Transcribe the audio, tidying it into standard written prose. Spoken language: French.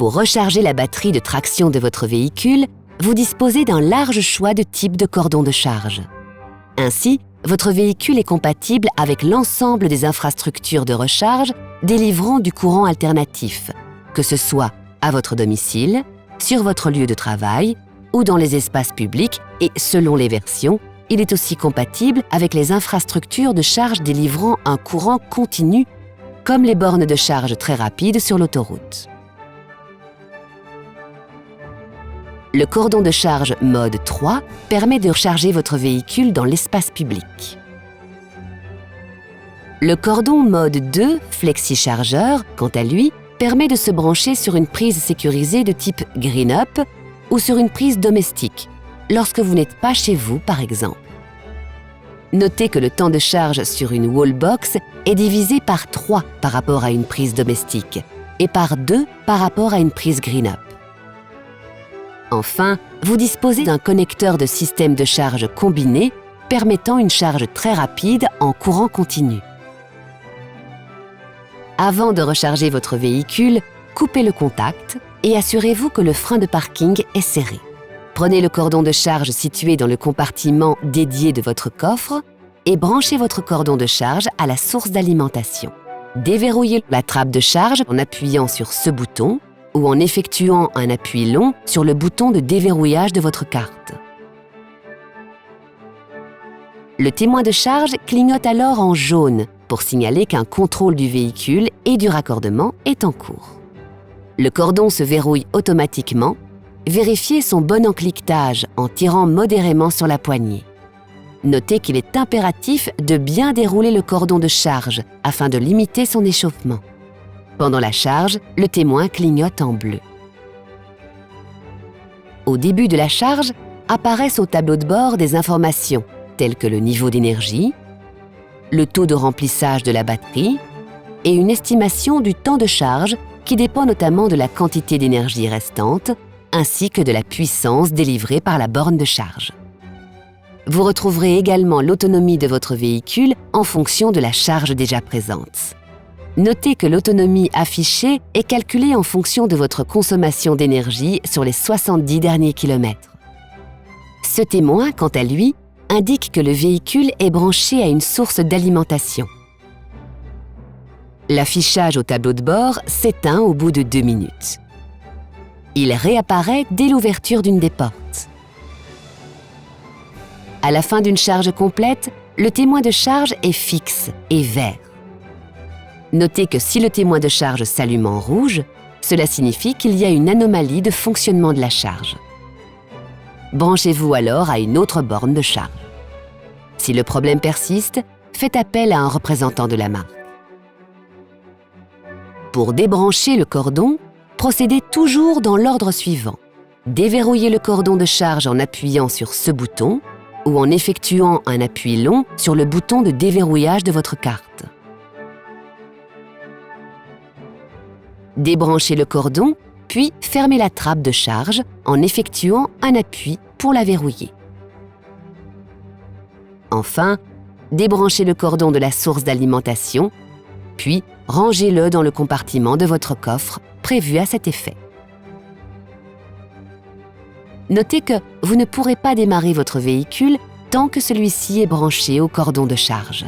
Pour recharger la batterie de traction de votre véhicule, vous disposez d'un large choix de types de cordons de charge. Ainsi, votre véhicule est compatible avec l'ensemble des infrastructures de recharge délivrant du courant alternatif, que ce soit à votre domicile, sur votre lieu de travail ou dans les espaces publics et, selon les versions, il est aussi compatible avec les infrastructures de charge délivrant un courant continu, comme les bornes de charge très rapides sur l'autoroute. Le cordon de charge mode 3 permet de recharger votre véhicule dans l'espace public. Le cordon mode 2 flexi-chargeur, quant à lui, permet de se brancher sur une prise sécurisée de type Green Up ou sur une prise domestique, lorsque vous n'êtes pas chez vous par exemple. Notez que le temps de charge sur une wallbox est divisé par 3 par rapport à une prise domestique et par 2 par rapport à une prise Green Up. Enfin, vous disposez d'un connecteur de système de charge combiné permettant une charge très rapide en courant continu. Avant de recharger votre véhicule, coupez le contact et assurez-vous que le frein de parking est serré. Prenez le cordon de charge situé dans le compartiment dédié de votre coffre et branchez votre cordon de charge à la source d'alimentation. Déverrouillez la trappe de charge en appuyant sur ce bouton ou en effectuant un appui long sur le bouton de déverrouillage de votre carte. Le témoin de charge clignote alors en jaune pour signaler qu'un contrôle du véhicule et du raccordement est en cours. Le cordon se verrouille automatiquement. Vérifiez son bon encliquetage en tirant modérément sur la poignée. Notez qu'il est impératif de bien dérouler le cordon de charge afin de limiter son échauffement. Pendant la charge, le témoin clignote en bleu. Au début de la charge, apparaissent au tableau de bord des informations telles que le niveau d'énergie, le taux de remplissage de la batterie et une estimation du temps de charge qui dépend notamment de la quantité d'énergie restante ainsi que de la puissance délivrée par la borne de charge. Vous retrouverez également l'autonomie de votre véhicule en fonction de la charge déjà présente. Notez que l'autonomie affichée est calculée en fonction de votre consommation d'énergie sur les 70 derniers kilomètres. Ce témoin, quant à lui, indique que le véhicule est branché à une source d'alimentation. L'affichage au tableau de bord s'éteint au bout de 2 minutes. Il réapparaît dès l'ouverture d'une des portes. À la fin d'une charge complète, le témoin de charge est fixe et vert. Notez que si le témoin de charge s'allume en rouge, cela signifie qu'il y a une anomalie de fonctionnement de la charge. Branchez-vous alors à une autre borne de charge. Si le problème persiste, faites appel à un représentant de la marque. Pour débrancher le cordon, procédez toujours dans l'ordre suivant. Déverrouillez le cordon de charge en appuyant sur ce bouton ou en effectuant un appui long sur le bouton de déverrouillage de votre carte. Débranchez le cordon, puis fermez la trappe de charge en effectuant un appui pour la verrouiller. Enfin, débranchez le cordon de la source d'alimentation, puis rangez-le dans le compartiment de votre coffre prévu à cet effet. Notez que vous ne pourrez pas démarrer votre véhicule tant que celui-ci est branché au cordon de charge.